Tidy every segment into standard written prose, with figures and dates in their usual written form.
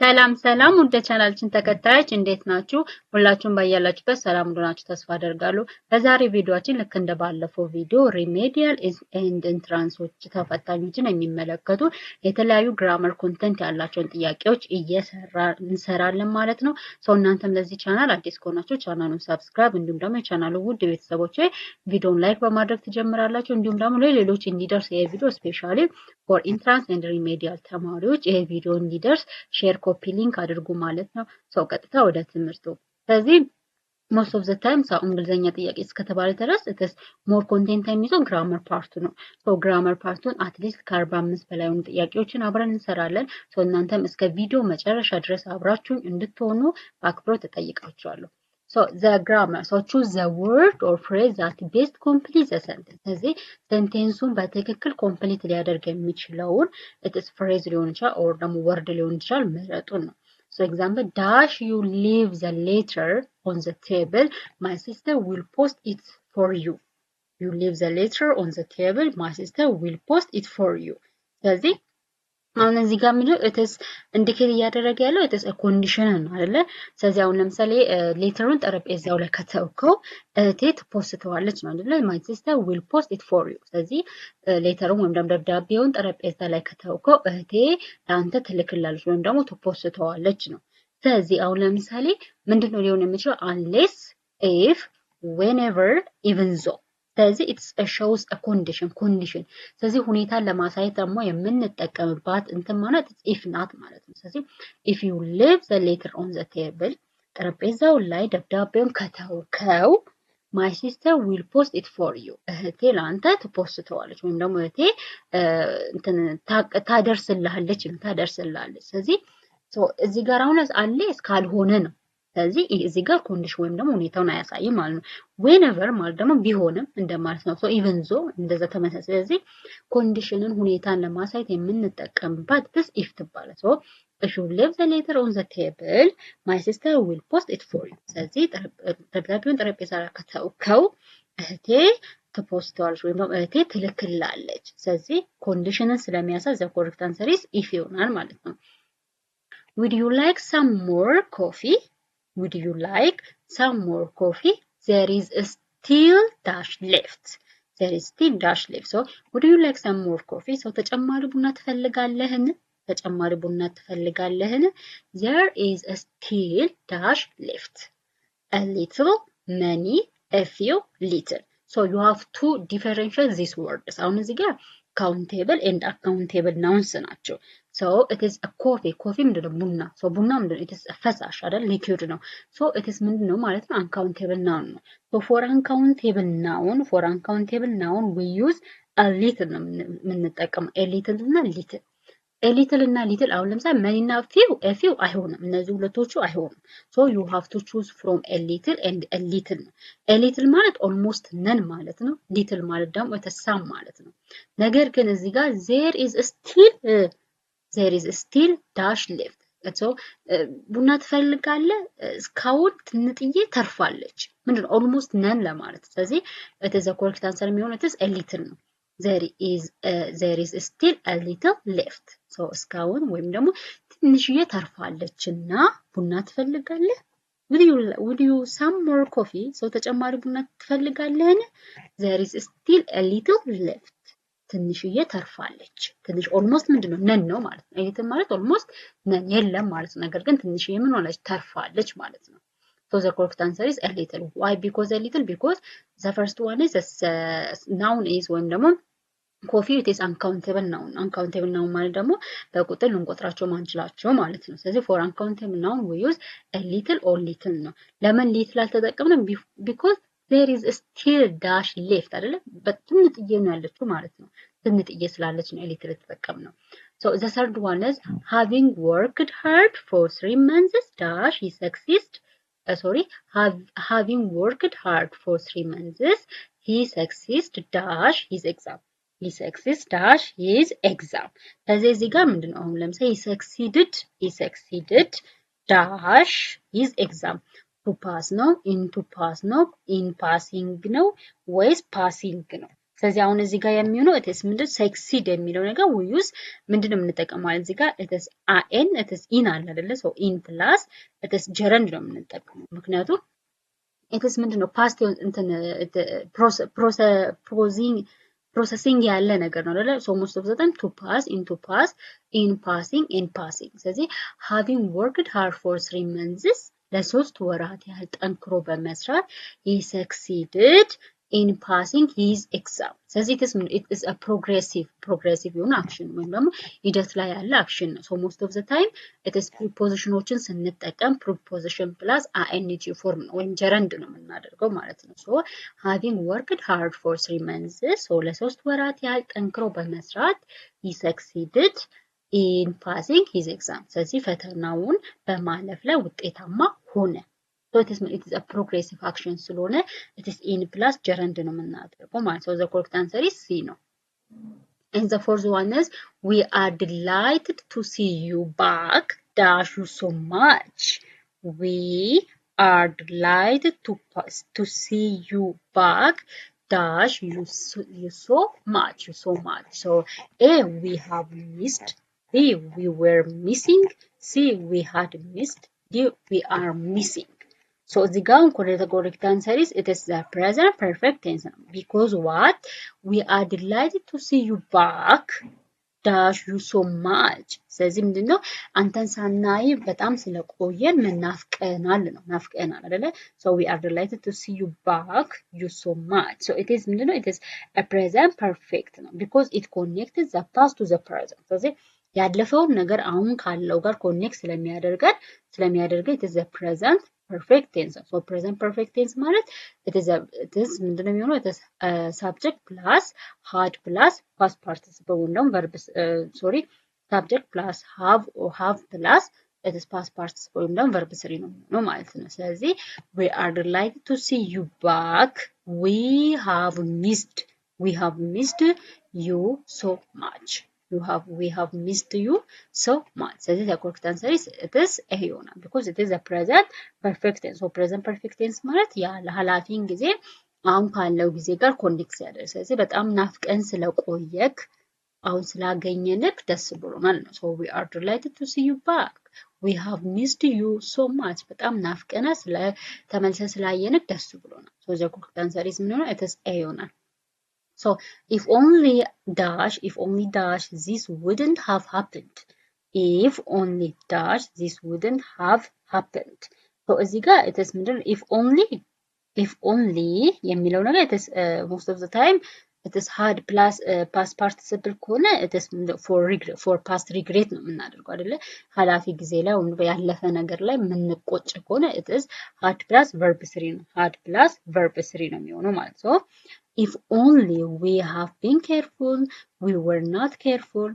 ሰላም ሰላም ወደ ቻናላችን ተከታዮች እንዴት ናችሁ? ሁላችሁም ባያላችሁበት ሰላም እንደሆናችሁ ተስፋ አደርጋለሁ። በዛሬ ቪዲዮአችን ልክ እንደባለፈው ቪዲዮ ሪሜዲያል ኤንድ ኢንትራንሶች ተፈታኞችን የሚመለከቱ የተለያዩ ግራመር ኮንተንት ያላቸውን ጥያቄዎች እንሰራለን ማለት ነው። ሰው እናንተም ለዚህ ቻናል አዲስ ከሆናችሁ ቻናሉን ሰብስክራይብ እንዲሁም ደግሞ የቻናሉ ውድ ቤተሰቦች ቪዲዮን ላይክ በማድረግ ትጀምራላችሁ። እንዲሁም ደግሞ ለሌሎች እንዲደርስ ይሄ ቪዲዮ ስፔሻሊ ፎር ኢንትራንስ ኤንድ ሪሜዲያል ተማሪዎች ይሄ ቪዲዮ እንዲደርስ ሼር ኮፒ ሊንክ አድርጉ ማለት ነው። ሰው ቀጥታ ወደ ትምህርቱ። ስለዚህ most of the time ሰው እንግሊዘኛ ጥያቄ እስከተባለ ድረስ it's more content የሚይዘው ግራመር ፓርቱ ነው። ሶ ግራመር ፓርቱን አትሊስት ከ45 በላይ የሆኑ ጥያቄዎችን አብረን እንሰራለን። ሶ እናንተም እስከ ቪዲዮ መጨረሻ ድረስ አብራችሁን እንድትሆኑ በአክብሮት እጠይቃችኋለሁ። So the grammar. So choose the word or phrase that best completes the sentence. ስለዚህ ሴንቴንሱን በትክክል ኮምፕሊት ሊያደርግ የሚችለውን it is phrase ሊሆን ይችላል or ደግሞ word ሊሆን ይችላል መረጡ ነው። So example, dash you leave the letter on the table. My sister will post it for you. You leave the letter on the table. My sister will post it for you. ስለዚህ አሁን እዚህ ጋር ምንድነው እትስ ኢንዲኬት እያደረገ ያለው እትስ ኮንዲሽን ነው አይደለ? ስለዚህ አሁን ለምሳሌ ሌተሩን ጠረጴዛው ላይ ከተውከው እህቴ ትፖስተዋለች ነው አይደለ? ማይ ሲስተር ዊል ፖስት ኢት ፎር ዩ። ስለዚህ ሌተሩን ወይም ደግሞ ደብዳቤውን ጠረጴዛ ላይ ከተውከው እህቴ ለአንተ ትልክላለች ወይም ደግሞ ትፖስተዋለች ነው። ስለዚህ አሁን ለምሳሌ ምንድነው ሊሆን የሚችለው unless if whenever even though ስለዚህ it shows a condition ስለዚህ ሁኔታን ለማሳየት ደግሞ የምንጠቀምባት እንትን ማለት if not ማለት ነው። ስለዚህ if you leave the letter on the table ጠረጴዛው ላይ ደብዳቤውን ከተውከው my sister will post it for you እህቴ ለአንተ ትፖስተዋለች ወይም ደግሞ እህቴ እንትን ታደርስልሃለች። ስለዚህ እዚህ ጋር አሁን አለ እስካልሆነ ነው። ስለዚህ እዚህ ጋር ኮንዲሽን ወይም ደግሞ ሁኔታውን አያሳይም ማለት ነው። whenever ማለት ደግሞ ቢሆንም እንደማለት ነው። even though እንደዛ ተመሳሳይ። ስለዚህ ኮንዲሽንን ሁኔታን ለማሳየት የምንጠቀምባት this if ትባላለች። so if you leave the letter on the table my sister will post it for you። ስለዚህ ደብዳቤውን ጠረጴዛ ላይ ከተውከው እህቴ ትፖስተዋለች ወይም ደግሞ እህቴ ትልክላለች። ስለዚህ ኮንዲሽንን ስለሚያሳይ the correct answer is if ይሆናል ማለት ነው። would you like some more coffee? Would you like some more coffee? There is still dash left. There is still dash left. So, would you like some more coffee? So, ተጨማሪ ቡና ትፈልጋለህን? ተጨማሪ ቡና ትፈልጋለህን? There is still dash left. A little, many, a few, little. So, you have to differentiate these words. አሁን እዚህ ጋር countable and uncountable nouns ናቸው። So it is a coffee ምንድነው ቡና። so ቡና ምንድነው it is a ፈሳሽ አይደል liquid ነው። so it is ምንድነው ማለት ነው uncountable noun ነው። so for uncountable noun we use a little ነው የምንጠቀመው a little እና little እና little አሁን ለምሳሌ many እና few አይሆንም። እነዚህ ሁለቶቹ አይሆንም። so you have to choose from a little and a little ነው። a little ማለት almost none ማለት ነው። little ማለት ደግሞ some ማለት ነው። ነገር ግን እዚህ ጋር there is still dash left so ቡና ትፈልጋለህ እስካሁን ትንጥዬ ተርፋለች። ምንድነው almost none ለማለት። ስለዚህ it is a correct answer የሚሆነው it is a little ነው። there is still a little left so እስካሁን ወይም ደግሞ ትንሽዬ ተርፋለችና ቡና ትፈልጋለህ? would you some more coffee? so ተጨማሪ ቡና ትፈልጋለህን? there is still a little left ትንሽዬ ተርፋለች። ትንሽ almost ምንድነው ነን ነው ማለት ነው። ይሄ ማለት almost ነን የለም ማለት ነው። ነገር ግን ትንሽዬ ምን ሆነች ተርፋለች ማለት ነው። so the correct answer is a little. why? because the first one is noun is ወይም ደግሞ coffee it is uncountable noun ማለት ደግሞ በቁጥር ልንቆጥራቸው ማንችላቸው ማለት ነው። ስለዚህ for uncountable noun we use a little or little ነው። ለምን little አልተጠቀምንም? because there is still dash left አይደለ? በትንጥዬ ነው ያለችው ማለት ነው። ትንጥዬ ስላለች ነው little የተጠቀምነው። so the third one is having worked hard for 3 months dash he having worked hard for 3 months he succeeds dash his exam. he succeeds dash his exam. ስለዚህ እዚህ ጋር ምንድነው አሁን ለምሳሌ he succeeded dash his exam. to pass ነው in passing ነው ወይስ passing ነው? ስለዚህ አሁን እዚህ ጋር የሚሆነው it is ምንድን succeed የሚለው ነገር we use ምንድነው የምንጠቀመው እዚህ ጋር it is in አለ አይደለ so in plus it is gerund ነው የምንጠቀመው ምክንያቱም it is ምንድነው past እንትን processing ያለ ነገር ነው አይደለ so most of the time to pass into pass in passing in passing ስለዚህ having worked hard for 3 months ለሶስት ወራት ያህል ጠንክሮ በመስራት he succeeded in passing his exam ስለዚህ it is a progressive የሆነ action ወይም ደግሞ ሂደት ላይ ያለ action ነው so most of the time it is prepositionዎችን ስንጠቀም preposition plus ing form ነው ወይም gerund ነው የምናደርገው ማለት ነው so having worked hard for 3 months so ለሶስት ወራት ያህል ጠንክሮ በመስራት he succeeded in passing his exam ስለዚህ ፈተናውን በማለፍ ላይ ውጤታማ ሆነ so it is a progressive action ስለሆነ it is in plus gerund ነው የምናደርገው ማለት so the correct answer is C ነው and the fourth one is we are delighted to see you back dash you so much we are delighted to see you back dash you so much so A we have missed B we were missing C we had missed D we are missing so the correct answer is it is the present perfect tense because what we are delighted to see you back dash you so much ስለዚህ ምንድነው አንተን ሳናይ በጣም ስለቆየን መናፍቀናል ነው ናፍቀናል አይደለ so we are delighted to see you back you so much so it is ምንድነው it is a present perfect ነው because it connects the past to the present ስለዚህ ያለፈውን ነገር አሁን ካለው ጋር ኮኔክት ስለሚያደርገን it is a present perfect tense so present perfect tense ማለት it is ምንድነው የሚሆነው it is subject plus had plus past participle ወይም verb subject plus have or have plus it is past participle ወይም verb 3 ነው ማለት ነው ስለዚህ we are delighted to see you back we have missed you so much we have missed you so much so the correct answer is it is A ይሆናል because it is a present perfect tense so present perfect tense ማለት ያ ለሐላፊን ጊዜ አሁን ካለው ጊዜ ጋር ኮኔክት ያደርጋል ስለዚህ በጣም ናፍቀን ስለቆየክ አሁን ስላገኘንክ ደስ ብሎናል ነው so we are delighted to see you back we have missed you so much በጣም ናፍቀና ተመልሰን ስላየንክ ደስ ብሎናል so the correct answer is ምን ይሆናል it is A ይሆናል So if only dash this wouldn't have happened. If only dash this wouldn't have happened. So እዚህ ጋር it is if only የሚለው ነገር it is most of the time it is had plus past participle ከሆነ it is for past regret ነው የምናደርገው አይደለ ሐላፊ ጊዜ ላይ ወይም ያለፈ ነገር ላይ ምንቆጭ ከሆነ it is had plus verb 3 ነው had plus verb 3 ነው የሚሆነው ማለት so if only we have been careful we were not careful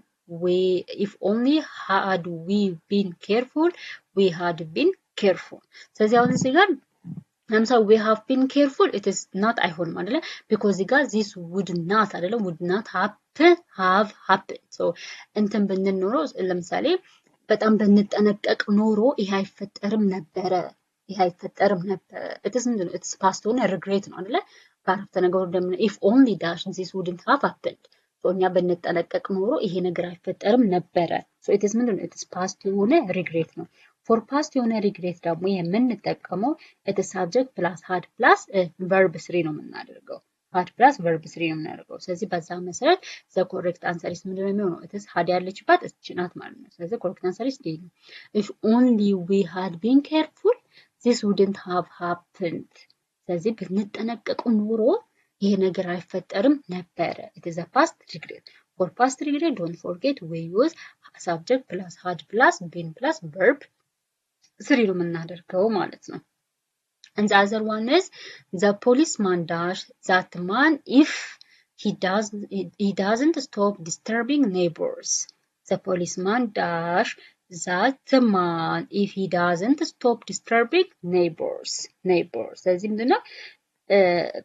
if only had we been careful we had been careful ስለዚህ አሁን እዚህ ጋር ለምሳሌ we have been careful it is not አይሆንም አይደለ because እዚህ ጋር this would not አይደለ would not have happened so እንትን ብንል ኖሮ ለምሳሌ በጣም ብንጠነቀቅ ኖሮ ይሄ አይፈጠርም ነበር it is ምንድነው it's past ሆነ regret ነው አይደለ ባረፍተ ነገሩ ደግሞ if only dash this wouldn't have happened so እኛ ብንጠነቀቅ ኖሮ ይሄ ነገር አይፈጠርም ነበረ so it is ምንድነው it is past የሆነ regret ነው for past የሆነ regret ደግሞ የምንጠቀመው it is subject plus had plus verb 3 ነው የምናደርገው had plus verb 3 ነው የምናደርገው ስለዚህ በዛ መሰረት the correct answer is ምንድነው የሚሆነው it is had ያለችባት እቺ ናት ማለት ነው ስለዚህ correct answer is D ነው if only we had been careful this wouldn't have happened ስለዚህ ብንጠነቀቅ ኖሮ ይሄ ነገር አይፈጠርም ነበረ it is a past regret for past regret don't forget we use subject plus had plus been plus verb 3 ነው የምናደርገው ማለት ነው and the other one is the policeman dash that man if he doesn't stop disturbing neighbors the policeman dash that man if he doesn't stop disturbing neighbors ስለዚህ ምንድነው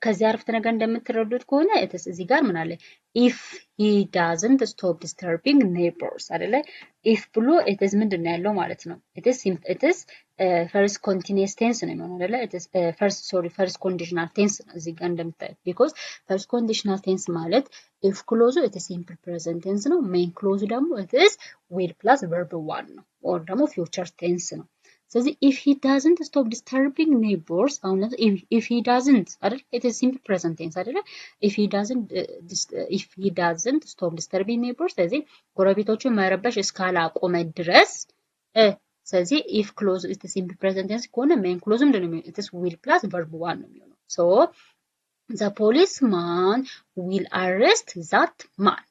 ከዚህ አረፍተ ነገር እንደምትረዱት ከሆነ እዚህ ጋር ምን አለ if he doesn't stop disturbing neighbors አይደለ if ብሎ it is ምንድን ነው ያለው ማለት ነው it is first continuous tense ነው የሚሆነው አይደለ it is first conditional tense ነው እዚህ ጋር እንደምታዩት because first conditional tense ማለት if clause it is simple present tense ነው main clause ደግሞ it is will plus verb 1 ነው or ደግሞ future tense ነው ስለዚህ if he doesn't stop disturbing neighbors አሁን if he doesn't አይደል it is simple present tense አይደለ if he doesn't stop disturbing neighbors ስለዚህ ጎረቤቶቹን መረበሽ እስካላቆመ ድረስ ስለዚህ if clause it is simple present tense ከሆነ main clause ምንድን ነው it is will plus verb 1 ነው የሚሆነው so the policeman will arrest that man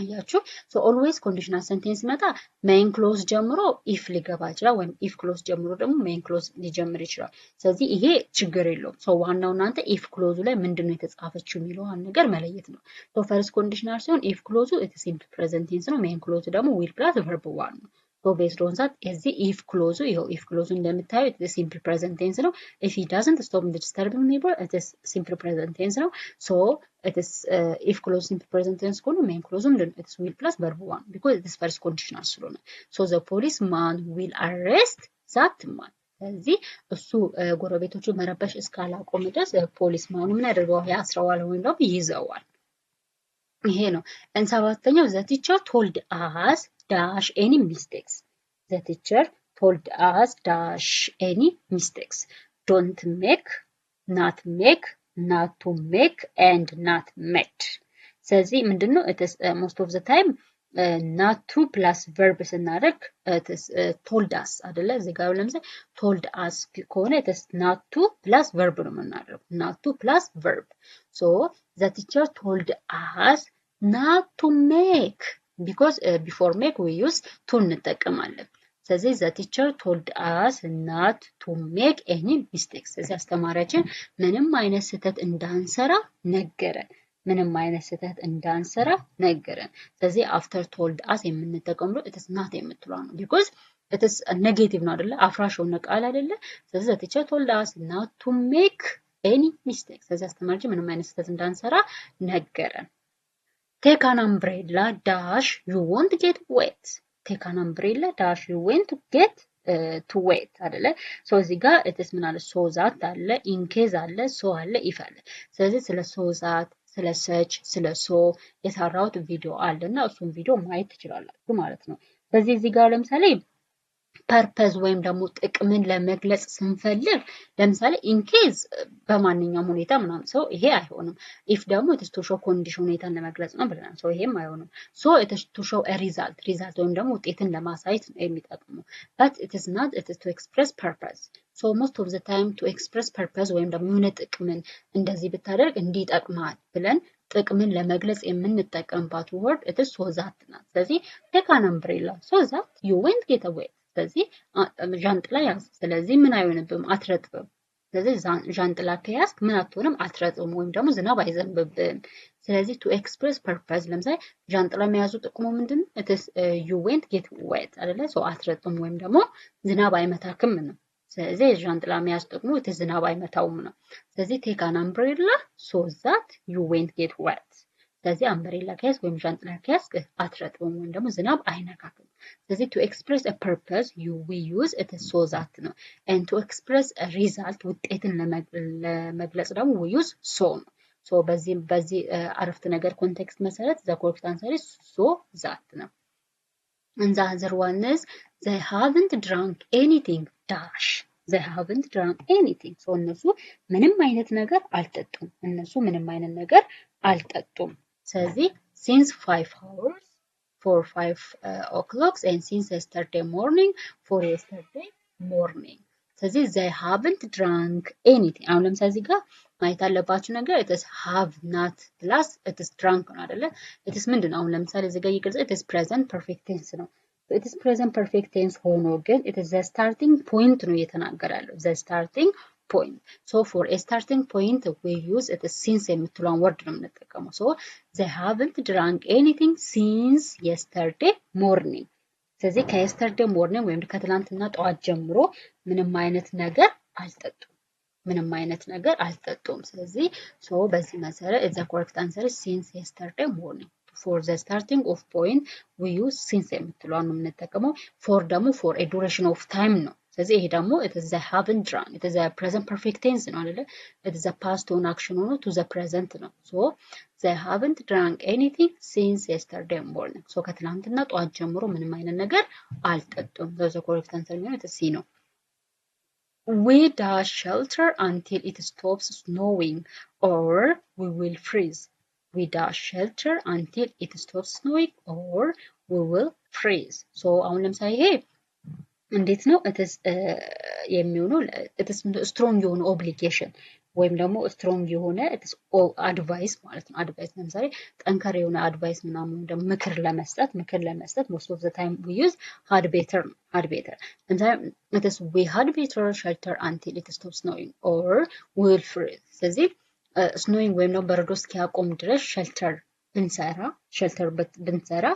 አያችሁ so always conditional sentence ሲመጣ main clause ጀምሮ if ሊገባ ይችላል ወይም if clause ጀምሮ ደግሞ main clause ሊጀምር ይችላል ስለዚህ ይሄ ችግር የለውም so ዋናው እናንተ if clause ላይ ምንድነው የተጻፈችው የሚለውን ነገር መለየት ነው so first conditional ሲሆን if clause it is simple present tense ነው main clause ደግሞ will plus verb 1 ነው so based on that እዚህ if clause ይሄው if clause እንደምታዩት it is simple present tense ነው if he doesn't stop disturbing neighbor it is simple present tense ነው so it is if clause simple present tense ከሆነ main clause it is will plus verb 1 because it is first conditional ስለሆነ so the policeman will arrest that man ስለዚህ እሱ ጎረቤቶቹ መረበሽ እስካላቆመ ድረስ ፖሊስማኑ ምን ያደርገዋል ያስረዋል ወይም ደግሞ ይዘዋል ይሄ ነው ሰባተኛው the teacher told us dash any mistakes the teacher told us dash any mistakes don't make not to make and not made ስለዚህ ምንድነው it is most of the time not to plus verb ስናደርግ it is told us አይደለ እዚህ ጋር ለምሳሌ told us ከሆነ it is not to plus verb ነው የምናደርገው not to plus verb so the teacher told us not to make because before make we use to እንጠቀማለን ስለዚህ the teacher told us not to make any mistakes ስለዚህ አስተማሪያችን ምንም አይነት ስህተት እንዳንሰራ ነገረን ምንም አይነት ስህተት እንዳንሰራ ነገረን ስለዚህ after told us የምንጠቀመው it is not የምትለው ነው because it is negative ነው አይደለ አፍራሽ ሆነ ቃል አይደለ ስለዚህ the teacher told us not to make any mistakes ስለዚህ አስተማሪያችን ምንም አይነት ስህተት እንዳንሰራ ነገረን take an umbrella dash you won't get wet take an umbrella dash you won't get to wet አይደለ so እዚህ ጋር it is ምን አለ so that አለ in case አለ so አለ if አለ ስለዚህ ስለ so that ስለ ሰች ስለ ሶ የሰራሁት ቪዲዮ አለና እሱን ቪዲዮ ማየት ትችላላችሁ ማለት ነው ስለዚህ እዚህ ጋር ለምሳሌ ፐርፐዝ ወይም ደግሞ ጥቅምን ለመግለጽ ስንፈልግ ለምሳሌ in case በማንኛውም ሁኔታ ምናምን ሰው ይሄ አይሆንም if ደግሞ it is to show condition ሁኔታን ለመግለጽ ነው ብለናል so ይሄም አይሆንም so it is to show a result ወይም ደግሞ ውጤትን ለማሳየት ነው የሚጠቅመው but it is not it is to express purpose so most of the time to express purpose ወይም ደግሞ የሆነ ጥቅምን እንደዚህ ብታደርግ እንዲጠቅማል ብለን ጥቅምን ለመግለጽ የምንጠቀምባት word it is so that ናት ስለዚህ take an umbrella so that you won't get wet ስለዚህ ዣንጥላ ያዝ ስለዚህ ምን አይሆንብም አትረጥብም ስለዚህ ዣንጥላ ከያዝክ ምን አትሆንም አትረጥብም ወይም ደግሞ ዝናብ አይዘንብብም ስለዚህ to express purpose ለምሳሌ ዣንጥላ መያዙ ጥቅሙ ምንድነው it is you won't get wet አይደለ so አትረጥብም ወይም ደግሞ ዝናብ አይመታክም ነው ስለዚህ ዣንጥላ መያዝ ጥቅሙ it is ዝናብ አይመታውም ነው ስለዚህ take an umbrella so that you won't get wet ስለዚህ አምብሬላ ከያዝክ ወይም ዣንጥላ ከያዝክ አትረጥብም ወይም ደግሞ ዝናብ አይነካክም ስለዚህ to express a purpose we use it is so that ነው and to express a result ውጤትን ለመግለጽ ደግሞ we use so ነው so በዚህ አረፍተ ነገር ኮንቴክስት መሰረት the correct answer is so that ነው and the other one is they haven't drunk anything dash they haven't drunk anything so እነሱ ምንም አይነት ነገር አልጠጡም እነሱ ምንም አይነት ነገር አልጠጡም ስለዚህ since 5 hours for 5 o'clock and since yesterday morning for yesterday morning ስለዚህ they haven't drunk anything አሁን ለምሳሌ እዚህ ጋር ማየት አለባችሁ ነገር it is have not plus it is drunk ነው አይደለ it is ምንድነው አሁን ለምሳሌ እዚህ ጋር ይገልጽ it is present perfect tense ነው it is present perfect tense ሆኖ ግን it is the starting point ነው እየተናገራለሁ the starting point so for a starting point we use it since የምትለውን word ነው የምንጠቀመው so they haven't drunk anything since yesterday morning ስለዚህ ከyesterday morning ወይም ከትላንትና ጠዋት ጀምሮ ምንም አይነት ነገር አልጠጡም ምንም አይነት ነገር አልጠጡም። ስለዚህ ሶ በዚህ መሰረት the correct answer is since yesterday morning. for the starting of point we use since የምትለዋን ነው የምንጠቀመው። for ደግሞ for a duration of time ነው። ስለዚህ ይሄ ደግሞ it is the haven't drunk, it is a present perfect tense ነው አይደለ? it is a past on action ሆኖ to the present ነው። so they haven't drunk anything since yesterday morning. so ከትናንትና ጠዋት ጀምሮ ምንም አይነት ነገር አልጠጡም። the correct answer የሚሆነው it is C ነው። we dash shelter until it stops snowing or we will freeze. we dash shelter until it stops snowing or we will freeze. so አሁን ለምሳሌ ይሄ እንዴት ነው እትስ የሚሆነው እትስ ስትሮንግ የሆነ ኦብሊጌሽን ወይም ደግሞ ስትሮንግ የሆነ እትስ አድቫይስ ማለት ነው። አድቫይስ ለምሳሌ ጠንከር የሆነ አድቫይስ ምናምን ደግሞ ምክር ለመስጠት most of the time we use had better ለምሳሌ እትስ we had better shelter until it stops snowing or we will freeze. ስለዚህ ስኖዊንግ ወይም ደግሞ በረዶ እስኪያቆም ድረስ ሸልተር ብንሰራ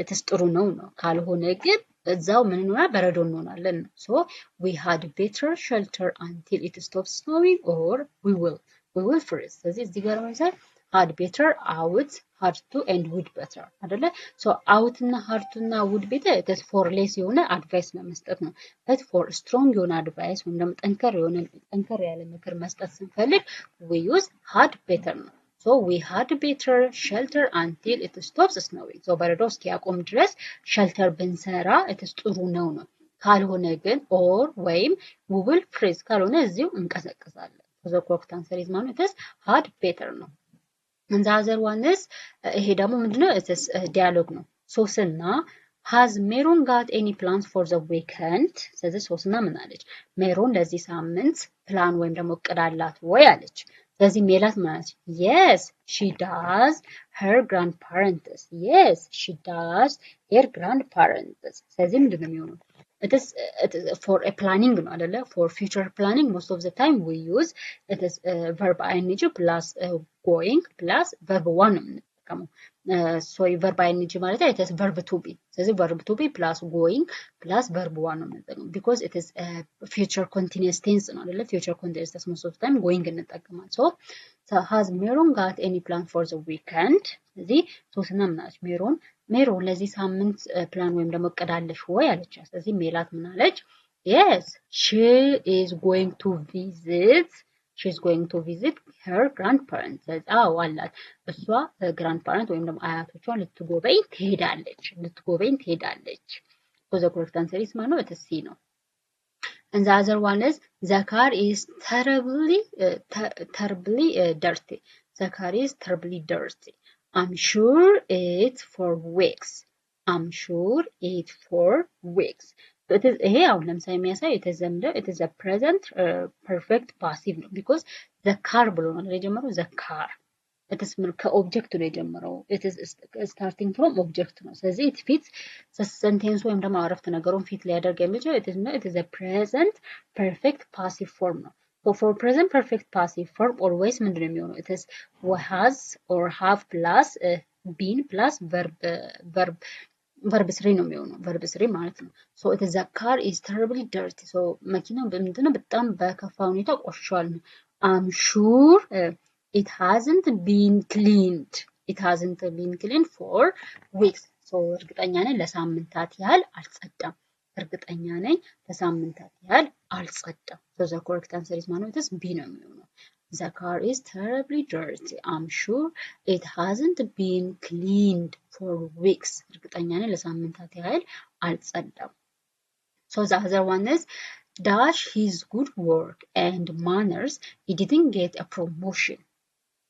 እትስ ጥሩ ነው። ካልሆነ ግን እዛው ምን እንሆናለን? በረዶ እንሆናለን። so we had better shelter until it stops snowing or we will freeze. ስለዚህ እዚህ ጋር ማለት had better out had to and would better አይደለ? so out እና had to እና would better it is for less የሆነ አድቫይስ ለመስጠት ነው። but for strong የሆነ አድቫይስ ወይም ደግሞ ጠንከር ያለ ምክር መስጠት ስንፈልግ we use had better ነው። so we had better shelter until it stops snowing. so በረዶ እስኪያቆም ድረስ ሸልተር ብንሰራ እትስ ጥሩ ነው። ካልሆነ ግን or ወይም we will freeze ካልሆነ እዚሁ እንቀዘቅዛለን። the correct answer is ማለት እትስ had better ነው። and the other one is ይሄ ደግሞ ምንድነው? እትስ ዲያሎግ ነው። ሶስና has ሜሮን got any plans for the weekend? ስለዚህ ሶስና ምን አለች? ሜሮን ለዚህ ሳምንት ፕላን ወይም ደግሞ እቅድ አላት ወይ አለች። ስለዚህ ሜላት ማለት yes she does her grandparents. yes she does her grandparents. ስለዚህ ምንድን ነው የሚሆነው? it is for a planning ነው አይደለ? for future planning most of the time we use it is verb ing plus going plus verb one ነው የምንጠቀመው። so verb ing ማለት it is verb to be. ስለዚህ verb to be plus going plus verb one ነው የምንጠቀመው because it is future continuous tense ነው አይደለ? future continuous tense most of the time going እንጠቀማለን። so has Meron got any plan for the weekend? ስለዚህ ሶስና ምናለች? ሜሮን ለዚህ ሳምንት ፕላን ወይም ደግሞ እቅድ አለሽ ወይ አለቻት። ስለዚህ ሜላት ምን አለች? yes she is going to visit her grandparents. አዎ አላት። እሷ ግራንድፓረንት ወይም ደግሞ አያቶቿን ልትጎበኝ ትሄዳለች። so the correct answer is ማለት ነው it is C ነው። and the other one is the car is terribly dirty. the car is terribly dirty. I'm sure it's for weeks. ይሄ አሁን ለምሳሌ የሚያሳይ የተዘምደው it is a present perfect passive ነው because the car ብሎ ነው የጀመረው the car it is ከኦብጀክት ነው የጀመረው it is starting from object ነው። ስለዚህ it fits sentence ወይም ደግሞ አረፍተ ነገሩን ፊት ሊያደርግ የሚችለው it is a present perfect passive form ነው። so for present perfect passive form always ምንድን ነው የሚሆነው? it is has or have plus been plus verb 3 ነው የሚሆነው verb 3 ማለት ነው። so it is the car is terribly dirty. so መኪናው ምንድነው? በጣም በከፋ ሁኔታ ቆሽሿል ነው። I'm sure it hasn't been cleaned for weeks. so እርግጠኛ ነኝ ለሳምንታት ያህል አልጸዳም። so the correct answer is ማለት ነው B ነው የሚሆነው። the car is terribly dirty. I'm sure it hasn't been cleaned for weeks. እርግጠኛ ነኝ ለሳምንታት ያህል አልጸዳም። so the other one is dash his good work and manners he didn't get a promotion.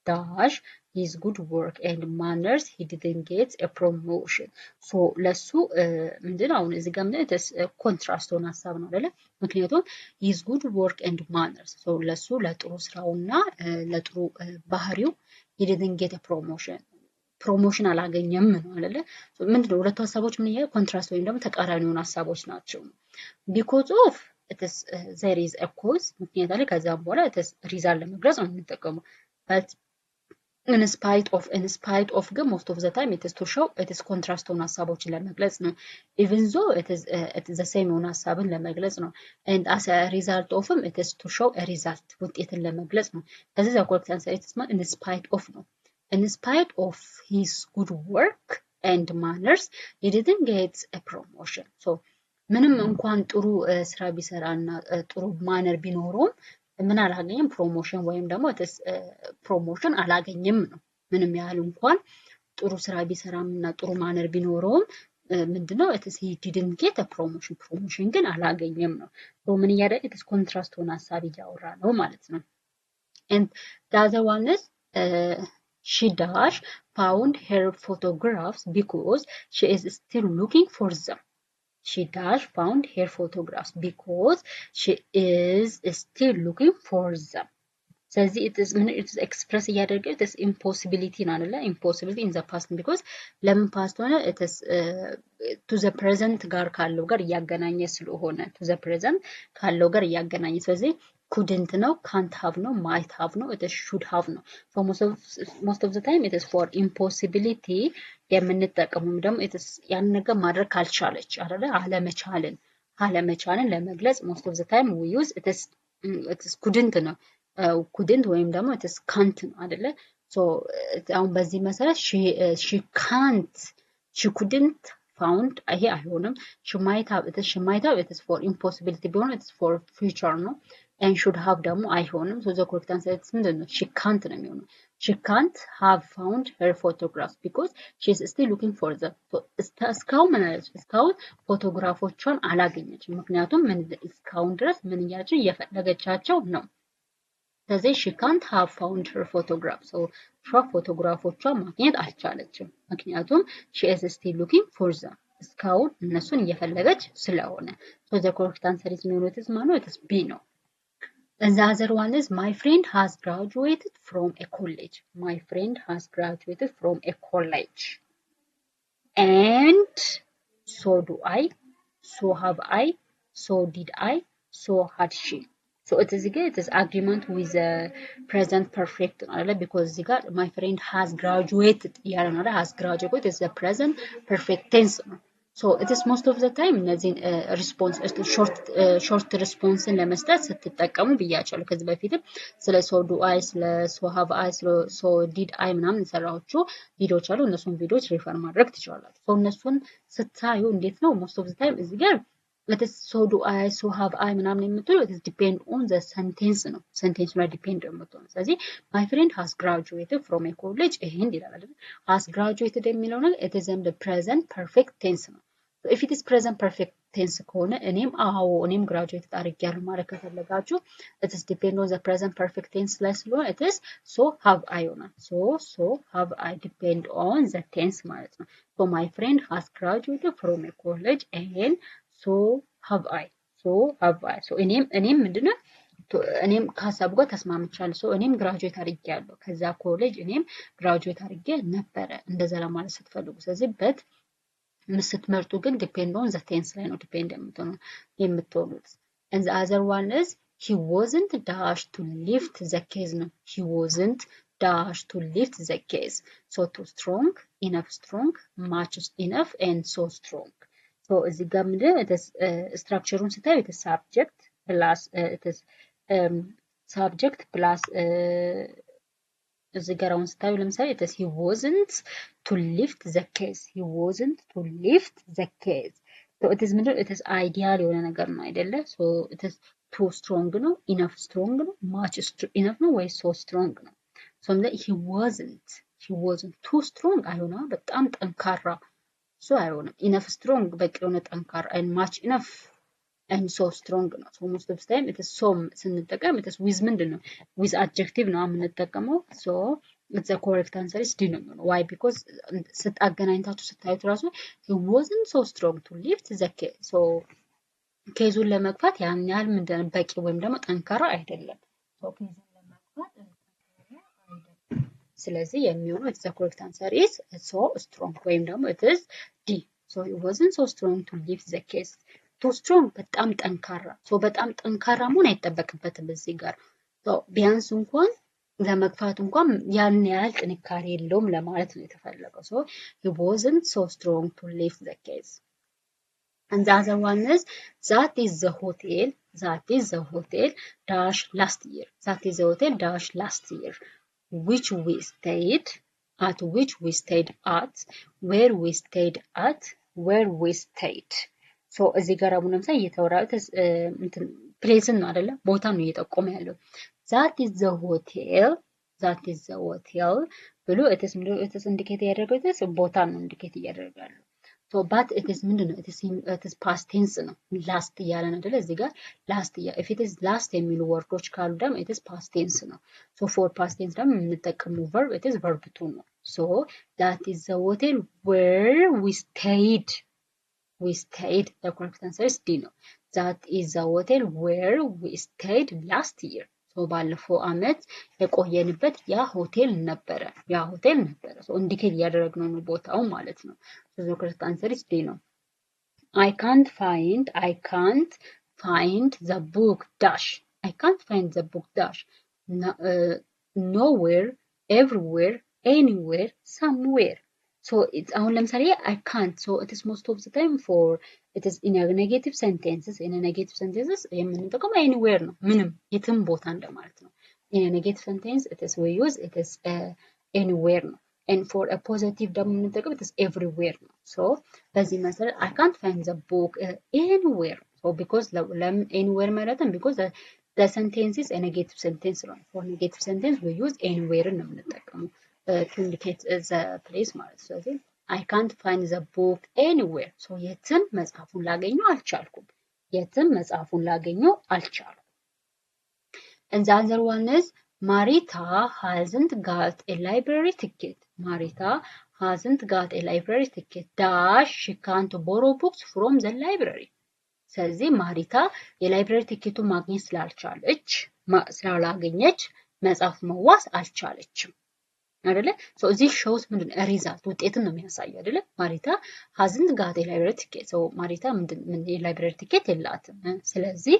dash his good work and manners he didn't get a promotion. so ለሱ ምንድነው? አሁን እዚህ ጋር ምንድነው? ኮንትራስት ሆነ ሐሳብ ነው አይደለ? ምክንያቱም his good work and manners so ለሱ ለጥሩ ስራውና ለጥሩ ባህሪው he didn't get a promotion አላገኘም ነው አይደለ? ምንድነው? ሁለቱ ሐሳቦች ምን ይሄ ኮንትራስት ወይም ደግሞ ተቃራኒ የሆኑ ሐሳቦች ናቸው። because of it is there is a cause ምክንያት አለ። ከዛም በኋላ it is ሪዛልት ለመግለጽ ነው የምንጠቀመው but in spite of ግን most of the time it is to show it is contrast ሆነ ሀሳቦችን ለመግለጽ ነው even though it is the same ሆነ ሀሳብን ለመግለጽ ነው and as a result of it is to show a result ውጤትን ለመግለጽ ነው ከዚህ the correct answer is in spite of ነው in spite of his good work and manners he didn't get a promotion so ምንም እንኳን ጥሩ ስራ ቢሰራና ጥሩ ማነር ቢኖረውም ምን አላገኘም ፕሮሞሽን ወይም ደግሞ ፕሮሞሽን አላገኘም ነው ምንም ያህል እንኳን ጥሩ ስራ ቢሰራምና ጥሩ ማነር ቢኖረውም ምንድነው he didn't get a promotion ግን አላገኘም ነው ምን ያደረገ ኮንትራስት ሆነ ሐሳብ ያወራ ነው ማለት ነው and the other one is she dash found her photographs because she is still looking for them she dash found her photographs because she is still looking for them ስለዚህ it is express እያደረገ it is impossibility ነው አይደለ impossibility in the past because ለምን past ሆነ it is to the present ጋር ካለው ጋር እያገናኘ ስለሆነ to the present ካለው ጋር እያገናኘ ስለዚህ couldn't ነው can't have ነው might have ነው it is should have ነው so most of the time it is for impossibility የምንጠቀመው ደግሞ it is ያን ነገር ማድረግ ካልቻለች አይደለ አለመቻልን ለመግለጽ most of the time we use it is couldn't ነው couldn't ወይም ደግሞ it is can't ነው አይደለ so አሁን በዚህ መሰረት she couldn't found ይሄ አይሆንም she might have it is for impossibility ቢሆን it is for future ነው and should have ደግሞ አይሆንም so the correct answer is ምንድነው she can't ነው የሚሆነው she can't have found her photographs because she is still looking for them so እስካሁን ፎቶግራፎቿን አላገኘችም ምክንያቱም እስካሁን ድረስ ምን እየፈለገቻቸው ነው ስለዚህ she can't have found her photographs so ፎቶግራፎቿን ማግኘት አልቻለችም ምክንያቱም she is still looking for them እስካሁን እነሱን እየፈለገች ስለሆነ so the correct answer is it is B ነው and the other one is my friend has graduated from a college my friend has graduated from a college and so do I so have I so did I so had she so it is agreement with the present perfect because my friend has graduated has graduated is the present perfect tense so it is most of the time እነዚህን response short response ለመስጠት ስትጠቀሙ ብያቻለሁ ከዚህ በፊትም ስለ so do I ስለ so have I so did I ምናምን ሰራዎቹ ቪዲዮዎች አሉ እነሱን ቪዲዮዎች ሪፈር ማድረግ ትችላላችሁ so እነሱን ስታዩ እንዴት ነው most of the time እዚህ ጋር it is so do I so have I ምናምን የምትሉ it is depend on the sentence ነው sentence ላይ depend የምትሆነው ስለዚህ my friend has graduated from a college ይሄን ይላል አይደል has graduated የሚለው ነገር it is in the present perfect tense ነው so if it is present perfect tense ከሆነ እኔም graduated አድርጌያለሁ ማለት ከፈለጋችሁ it is depend on the present perfect tense ላይ ስለሆነ it is so have I ይሆናል so have I depend on the tense ማለት ነው so my friend has graduated from a college and so have I so እኔም ምንድነው እኔም ከሐሳቡ ጋር ተስማምቻለሁ so እኔም ግራጁዌት አድርጌያለሁ ከዛ ኮሌጅ እኔም ግራጁዌት አድርጌ ነበረ እንደዛ ለማለት ስትፈልጉ ስለዚህ በት ስትመርጡ ግን depend on the tense ላይ ነው depend የምትሆኑት and the other one is he wasn't dashed to lift the case ነው he wasn't dashed to lift the case so too strong enough strong much enough and so strong so እዚህ ጋር ምንድነው ስትራክቸሩን ስታዩ it is subject plus it is subject plus እዚህ ጋር አሁን ስታዩ ለምሳሌ it is he wasn't to lift the case he wasn't to lift the case so it is ምንድነው it is ideal የሆነ ነገር ነው አይደለ so it is too strong ነው enough strong ነው much enough ነው ወይ so strong ነው so he wasn't too strong አይሆንም በጣም ጠንካራ so አይሆንም enough strong በቂ የሆነ ጠንካራ and much enough and so strong ነው so most of the time it is so ስንጠቀም it is with ምንድነው with adjective ነው የምንጠቀመው so it's a correct answer is D ነው why because ስታገናኝታችሁ ስታዩት ራሱ he wasn't so strong to lift the case so ኬዙን ለመግፋት ያን ያህል ምንድነው በቂ ወይም ደግሞ ጠንካራ አይደለም so ኬዙን ለመግፋት ስለዚህ የሚሆነው it's the correct answer is so strong ወይም ደግሞ it is D so he wasn't so strong to lift the case too strong በጣም ጠንካራ so በጣም ጠንካራ መሆን አይጠበቅበትም እዚህ ጋር so ቢያንስ እንኳን ለመግፋት እንኳን ያን ያህል ጥንካሬ የለውም ለማለት ነው የተፈለገው so he wasn't so strong to lift the case and the other one is that is the hotel dash last year that is the hotel dash last year which we stayed at where we stayed so እዚህ ጋር አሁን ለምሳሌ እየተወራው ፕሌስን ነው አይደለ ቦታ ነው እየጠቆመ ያለው that is the hotel ብሎ it is indicate ያደረገው ቦታ ነው indicate ያደርጋሉ so but it is ምንድነው it is past tense ነው last እያለ ነው አይደለ እዚህ ጋር last if it is last የሚሉ ወርዶች ካሉ ደግሞ it is past tense ነው so for past tense ደግሞ የምንጠቀመው verb it is verb to ነው so that is the hotel where we stayed the correct answer is D ነው that is the hotel where we stayed last year so ባለፈው አመት የቆየንበት ያ ሆቴል ነበረ so ኢንዲኬት ያደረግነው ነው ቦታው ማለት ነው so the correct answer is D ነው I can't find the book dash nowhere everywhere anywhere somewhere so it's አሁን ለምሳሌ I can't so it is most of the time for it is in a negative sentences የምንጠቀመው anywhere ነው ምንም የትም ቦታ እንደማለት ነው in a negative sentence it is we use it is anywhere ነው and for a positive ደግሞ የምንጠቀመው it is everywhere ነው so በዚህ መሰረት I can't find the book anywhere so because anywhere ማለትም because the sentence is a negative sentence ነው for negative sentence we use anywhere ነው የምንጠቀመው to indicate the place ማለት ስለዚህ I can't find the book anywhere so የትም መጽሐፉን ላገኘው አልቻልኩም and the other one is Marita hasn't got a library ticket dash she can't borrow books from the library ስለዚህ ማሪታ የላይብረሪ ቲኬቱን ማግኘት ስላላገኘች መጽሐፍ መዋስ አልቻለችም አይደለ so this shows ምንድን ሪዛልት ውጤትን ነው የሚያሳየው አይደለ ማሪታ hasn't got a library ticket so ማሪታ ምን የላይብረሪ ቲኬት የላትም ስለዚህ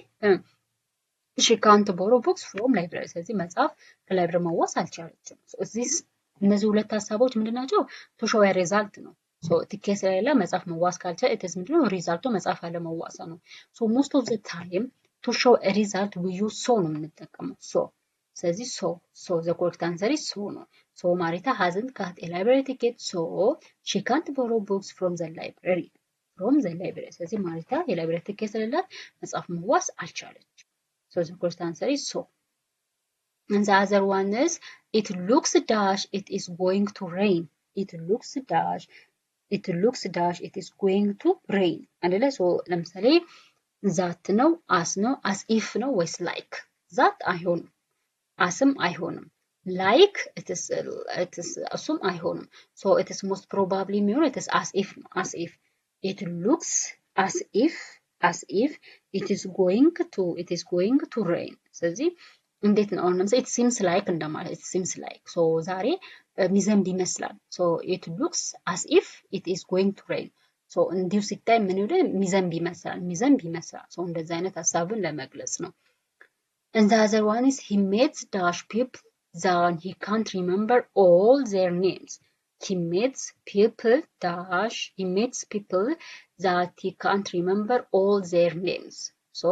she can't borrow books from library ስለዚህ መጽሐፍ ከላይብረሪ መዋስ አልቻለችም so this እነዚህ ሁለት ሐሳቦች ምንድናቸው to show a result ነው so ቲኬት ስለሌለ መጽሐፍ መዋስ ካልቻለ it is ምንድነው ሪዛልቱ መጽሐፍ አለ መዋሳ ነው so most of the time to show a result we use so ነው የምንጠቀመው so ስለዚህ so the correct answer is so ነው so Marita hasn't got a library ticket so she can't borrow books from the library ስለዚህ ማሪታ የላይብረሪ ቲኬት ስለሌላት መጽሐፍ መዋስ አልቻለች so the correct answer is so and the other one is it looks dash it is going to rain it looks dash it is going to rain አይደለ so ለምሳሌ that ነው as if ነው ወይስ like that አይሆንም asም አይሆንም like it is asum አይሆንም so it is most probably የሚሆነው it is as if it looks as if it is going to rain ስለዚህ እንዴት ነው አሁን ለምሳሌ it seems like እንደማለት it seems like so ዛሬ ሚዘንብ ይመስላል so it looks as if it is going to rain so እንዲሁ ሲታይ ምን ይወደ ሚዘንብ ይመስላል so እንደዛ አይነት ሐሳብን ለመግለጽ ነው and the other one is he meets dash people that he can't remember all their names he meets people that he can't remember all their names so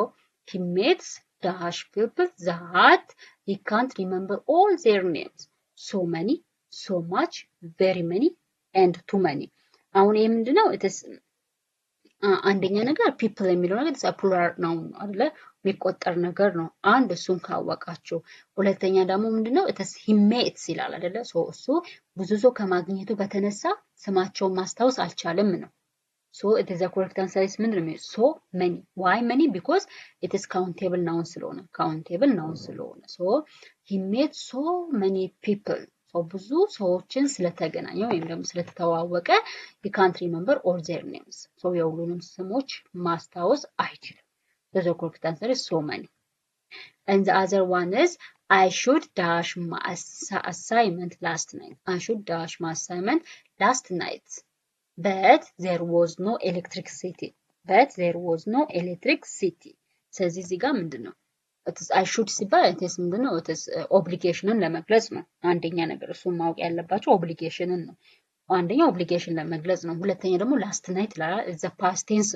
he meets dash people that he can't remember all their names so many so much very many and too many አሁን ይሄ ምንድነው it is አንደኛ ነገር people የሚለው ነገር plural ነው አይደለ የሚቆጠር ነገር ነው አንድ እሱን ካወቃችሁ ሁለተኛ ደግሞ ምንድነው it is he meets ይላል አይደለ እሱ ብዙ ሰው ከማግኘቱ በተነሳ ስማቸውን ማስታወስ አልቻለም ነው so it is the correct answer is ምንድነው so many why many because it is countable noun ስለሆነ so he met so many people so ብዙ ሰዎችን ስለተገናኘ ወይም ደግሞ ስለተዋወቀ you can't remember all their names so የሁሉንም ስሞች ማስታወስ አይችልም the correct answer is so many and the other one is I should dash my assignment last night but there was no electricity ስለዚህ እዚህ ጋር ምንድነው it is I should ሲባል it is ምንድነው it is ኦብሊጌሽንን ለመግለጽ ነው አንደኛ ነገር እሱን ማወቅ ያለባቸው ኦብሊጌሽንን ነው አንደኛ ኦብሊጌሽን ለመግለጽ ነው ሁለተኛ ደግሞ last night ይላል is a past tense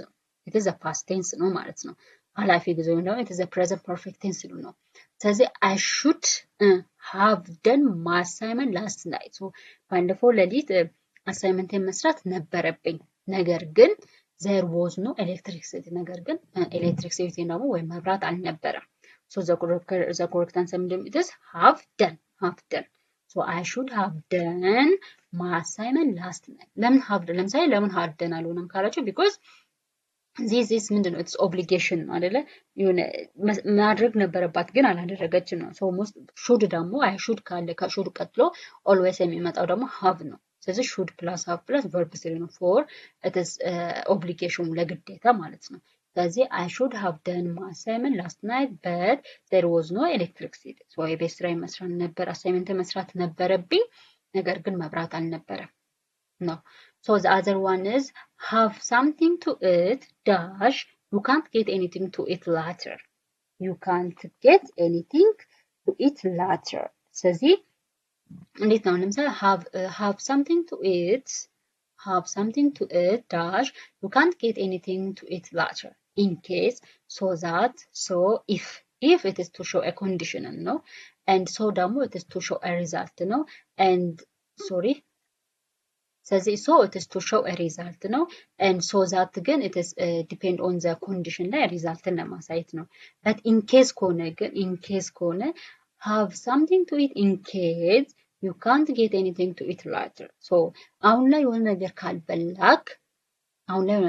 it is a past tense ነው ማለት ነው ኃላፊ ጊዜ ወይም ደግሞ it is a present perfect tense ነው ስለዚህ I should have done my assignment last night so ባለፈው ሌሊት አሳይመንቴን መስራት ነበረብኝ ነገር ግን there was no electricity ነገር ግን ኤሌክትሪክሲቲ ደግሞ ወይ መብራት አልነበረም so the correct answer is have done so I should have done my assignment last night ለምን have done ለምሳሌ ለምን have done አልሆነም ካላችሁ because this is ምንድነው it's obligation ነው አይደለ የሆነ ማድረግ ነበረባት ግን አላደረገችም ነው so most should ደግሞ I should ካለ ከshould ቀጥሎ always የሚመጣው ደግሞ have ነው ስለዚህ should plus have plus verb 3 ነው for it is obligation ለግዴታ ማለት ነው ስለዚህ I should have done my assignment last night but there was no electricity so የቤት ስራዬን መስራት ነበር አሳይመንት መስራት ነበረብኝ ነገር ግን መብራት አልነበረም no so the other one is have something to eat dash you can't get anything to eat later you can't get anything to eat later ስለዚህ እንዴት ነው ለምሳሌ have something to eat dash you can't get anything to eat later in case so if it is to show a condition no and so ደግሞ it is to show a result no and sorry so it is to show a result no and so that again it is depend on the condition ላይ resulትን ለማሳየት ነው but in case ከሆነ have something to eat in case you can't get anything to eat later so አሁን ላይ የሆነ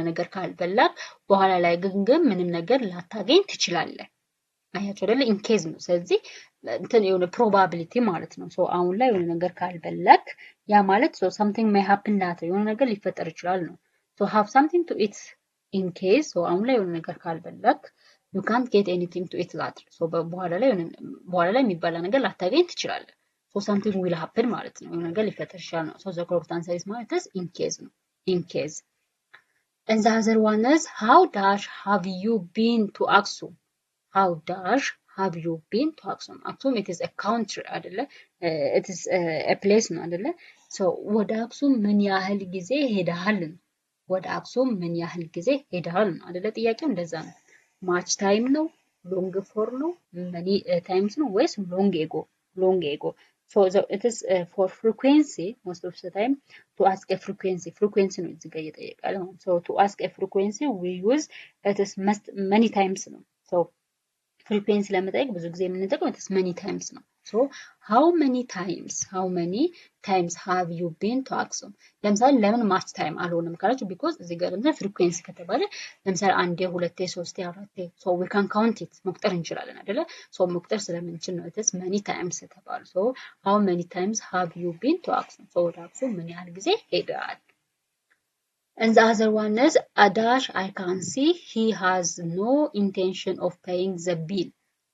ነገር ካልበላክ በኋላ ላይ ግን ምንም ነገር ላታገኝ ትችላለህ አያችሁ አይደል in case ነው ስለዚህ እንትን የሆነ probability ማለት ነው so አሁን ላይ የሆነ ነገር ካልበላክ ያ ማለት so something may happen later የሆነ ነገር ሊፈጠር ይችላል ነው so have something to eat in case so አሁን ላይ የሆነ ነገር ካልበላክ you can't get anything to eat later so በኋላ ላይ የሚበላ ነገር ላታገኝ ትችላለህ so something will happen ማለት ነው የሆነ ነገር ሊፈጠር ይችላል ነው so the correct answer is ማለት is in case and the other one is how dash have you been to Aksum how dash have you been to Aksum Aksum it is a country አይደለ it is a place ነው አይደለ so ወደ አክሱም ምን ያህል ጊዜ ሄደሃል ነው አይደለ ጥያቄው እንደዛ ነው much time ነው long for ነው many times ነው ወይስ long ago so it is for frequency most of the time to ask a frequency ነው እዚህ ጋር እየጠየቃለ so to ask a frequency we use it is many times ነው so frequency ለመጠየቅ ብዙ ጊዜ የምንጠቀመው it is many times ነው so how many times have you been to Aksum ለምሳሌ ለምን much time አልሆነም ካላችሁ because እዚህ ጋር እንደ frequency ከተባለ ለምሳሌ አንዴ ሁለቴ ሶስቴ አራቴ so we can count it መቁጠር እንችላለን አይደለ so መቁጠር ስለምንችል ነው it is many times ተባለ so how many times have you been to Aksum so ወደ አክሱም ምን ያህል ጊዜ ሄደሃል And the other one is dash I can see he has no intention of paying the bill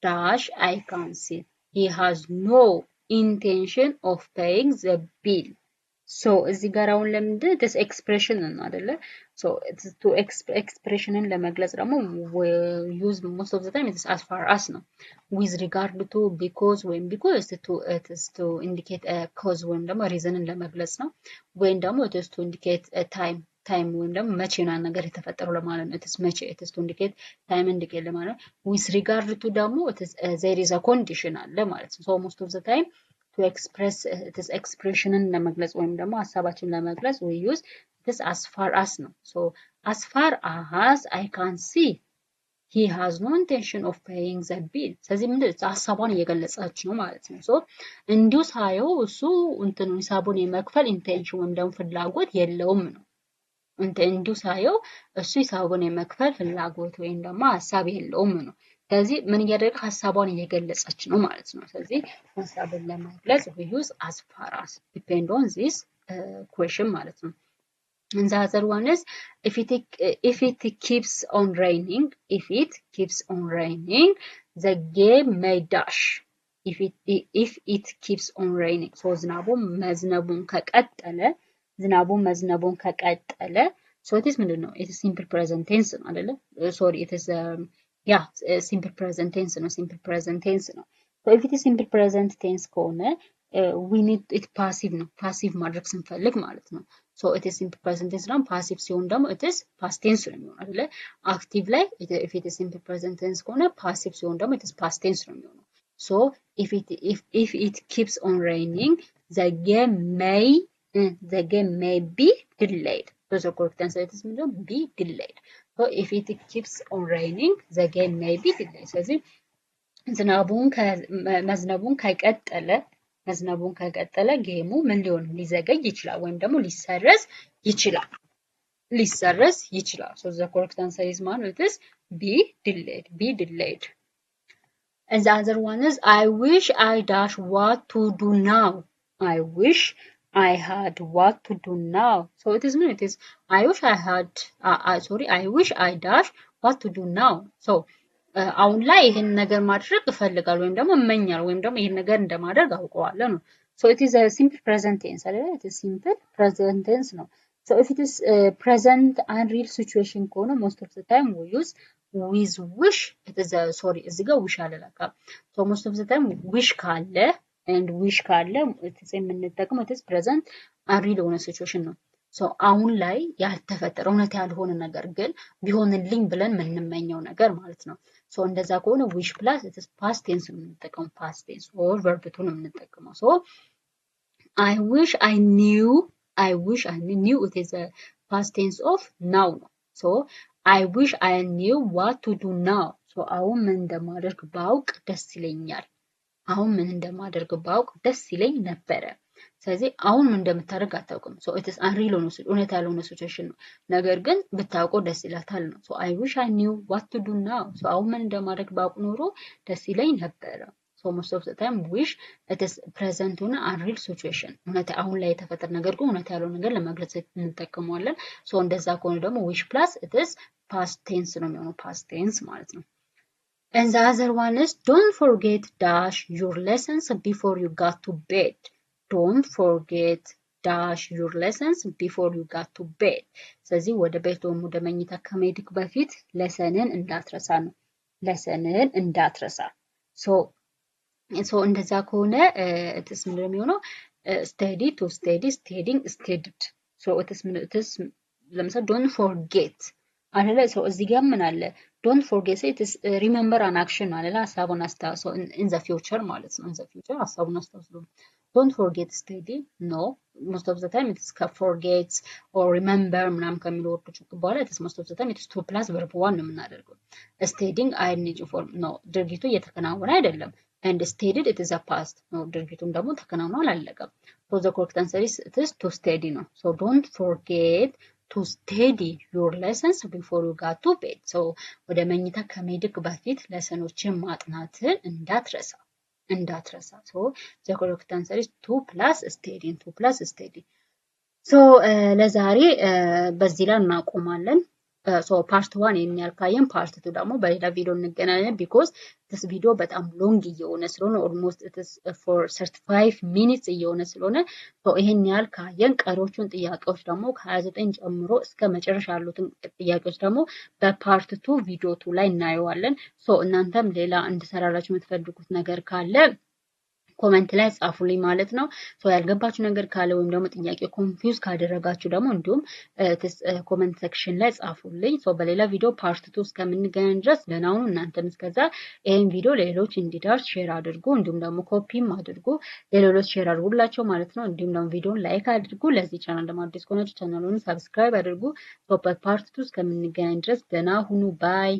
dash I can see he has no intention of paying the bill so እዚህ ጋር አሁን ለምንድን this expression ነው አይደለ so it's to expressionን ለመግለጽ ደግሞ use most of the time it is as far as ነው with regard to because ወይም because it is to indicate a cause ወይም ደግሞ reasonን ለመግለጽ ነው ወይም ደግሞ it is to indicate a time ወይም ደግሞ መቼ ነው ነገር የተፈጠረው ለማለት ነው it is መቼ it is to indicate time indicate ለማለት with regard to ደግሞ it is there is a condition አለ ማለት ነው so most of the time to express it is expressionን ለመግለጽ ወይም ደግሞ ሐሳባችንን ለመግለጽ we use this as far as ነው so as far as I can see he has no intention of paying the bill ስለዚህ ምንድን ነው ሐሳቡን እየገለጸች ነው ማለት ነው so እንዲሁ ሳየው እሱ እንትኑ ሐሳቡን የመክፈል ኢንቴንሽን ወይም ደግሞ ፍላጎት የለውም ነው እንዲሁ ሳየው እሱ ሐሳቡን የመክፈል ፍላጎት ወይም ደግሞ ሐሳብ የለውም ነው ስለዚህ ምን እያደረገ ሐሳቡን እየገለጸች ነው ማለት ነው ስለዚህ ሐሳብን ለመግለጽ we use as far as depend on this question ማለት ነው and the other one is if it keeps on raining the game may dash if it keeps on raining so ዝናቡ መዝነቡን ከቀጠለ so it is ምንድነው it is simple present tense ነው አይደለ sorry it is ያ ሲምፕል ፕሬዘንት ቴንስ ነው። ሲምፕል ፕሬዘንት ቴንስ ነው። so if it is simple present tense ከሆነ we need it passive ነው። ፓሲቭ ማድረግ ስንፈልግ ማለት ነው። so it is simple present tense ነው። ፓሲቭ ሲሆን ደግሞ it is past tense ነው የሚሆነው አይደለ? አክቲቭ ላይ if it is simple present tense ከሆነ ፓሲቭ ሲሆን ደግሞ it is past tense ነው የሚሆነው። so if it keeps on raining the game may be delayed. so the correct answer is be delayed. so if it keeps on raining the game may be delayed. ስለዚህ መዝነቡን ከቀጠለ ጌሙ ምን ሊሆን ሊዘገይ ይችላል ወይም ደግሞ ሊሰረዝ ይችላል። so the correct answer is it is be delayed. and the other one is I wish I dash what to do now. I wish I had what to do now. so it is I wish I had I wish I dash what to do now. so አሁን ላይ ይሄን ነገር ማድረግ እፈልጋለሁ ወይም ደግሞ እመኛለሁ ወይም ደግሞ ይሄን ነገር እንደማደርግ አውቀዋለሁ ነው። so it is a simple present tense አይደል? it is simple present tense ነው። so if it is present and real situation ከሆነ most of the time we use with wish. it is እዚህ ጋር wish አለ ለካ so most of the time wish ካለ and wish ካለ it is የምንጠቀመው it is present and real የሆነ situation ነው። so አሁን ላይ ያልተፈጠረ እውነት ያልሆነ ነገር ግን ቢሆንልኝ ብለን የምንመኘው ነገር ማለት ነው። so እንደዛ ከሆነ wish plus it is past tense ነው የምንጠቀመው past tense or verb to ነው የምንጠቀመው። so I wish I knew it is a past tense of now ነው። so I wish I knew what to do now. so አሁን ምን እንደማደርግ ባውቅ ደስ ይለኝ ነበረ። ስለዚህ አሁን ምን እንደምታደርግ አታውቅም። so it is unreal ነው እውነት ያልሆነ ሲቹዌሽን ነው። ነገር ግን ብታውቀው ደስ ይላታል ነው። so I wish I knew what to do now. so አሁን ምን እንደማደርግ ባውቅ ኖሮ ደስ ይለኝ ነበረ። so most of the time wish it is present ሆነ unreal situation እውነት አሁን ላይ የተፈጠረ ነገር ግን እውነት ያልሆነ ነገር ለመግለጽ እንጠቀመዋለን። so እንደዛ ከሆነ ደግሞ wish plus it is past tense ነው የሚሆነው past tense ማለት ነው። and the other one is don't forget dash your lessons before you got to bed. don't forget dash your lessons before you got to bed. ስለዚህ ወደ ቤት ወደ መኝታ ከመሄድክ በፊት ለሰንን እንዳትረሳ so እንደዛ ከሆነ it is ምንድነው የሚሆነው study to study studying studied. so it is ለምሳሌ don't forget አይደለ? so እዚህ ጋር ምን አለ don't forget it is remember an action አይደለ? ሐሳቡን አስታውሱ in the future ማለት ነው። in the future ሐሳቡን አስታውሱ። don't forget study no most of the time it is forgets or remember ምናምን ከሚሉ ወርዶች በኋላ it is most of the time it is to plus verb one ነው የምናደርገው። studying ing form no ድርጊቱ እየተከናወነ አይደለም and studied it is a past no ድርጊቱም ደግሞ ተከናውኖ አላለቀም። so the correct answer is it is to study ነው። so don't forget to study your lessons before you got to bed. so ወደ መኝታ ከመሄድክ በፊት ለሰኖችን ማጥናትን እንዳትረሳ so the correct answer is to plus study. so ለዛሬ በዚህ ላይ እናቆማለን። so part 1 ይሄን ያልካየን part 2 ደግሞ በሌላ ቪዲዮ እንገናኛለን because this video በጣም ሎንግ እየሆነ ስለሆነ almost it is for 35 minutes እየሆነ ስለሆነ so ይሄን ያልካየን ቀሪዎቹን ጥያቄዎች ደግሞ ከ29 ጨምሮ እስከ መጨረሻ ያሉትን ጥያቄዎች ደግሞ በፓርት 2 ቪዲዮ 2 ላይ እናየዋለን። so እናንተም ሌላ እንድሰራላችሁ የምትፈልጉት ነገር ካለ ኮሜንት ላይ ጻፉልኝ ማለት ነው። ሶ ያልገባችሁ ነገር ካለ ወይም ደግሞ ጥያቄ ኮንፊውዝ ካደረጋችሁ ደግሞ እንዲሁም ኮሜንት ሴክሽን ላይ ጻፉልኝ። ሶ በሌላ ቪዲዮ ፓርት 2 እስከምንገናኝ ድረስ ደህና ሁኑ። እናንተም እስከዛ ይሄን ቪዲዮ ለሌሎች እንዲደርስ ሼር አድርጉ፣ እንዲሁም ደግሞ ኮፒም አድርጉ፣ ለሌሎች ሼር አድርጉላቸው ማለት ነው። እንዲሁም ደግሞ ቪዲዮን ላይክ አድርጉ። ለዚህ ቻናል ደግሞ አዲስ ከሆናችሁ ቻናሉን ሰብስክራይብ አድርጉ። ሶ በፓርት 2 እስከምንገናኝ ድረስ ደህና ሁኑ። ባይ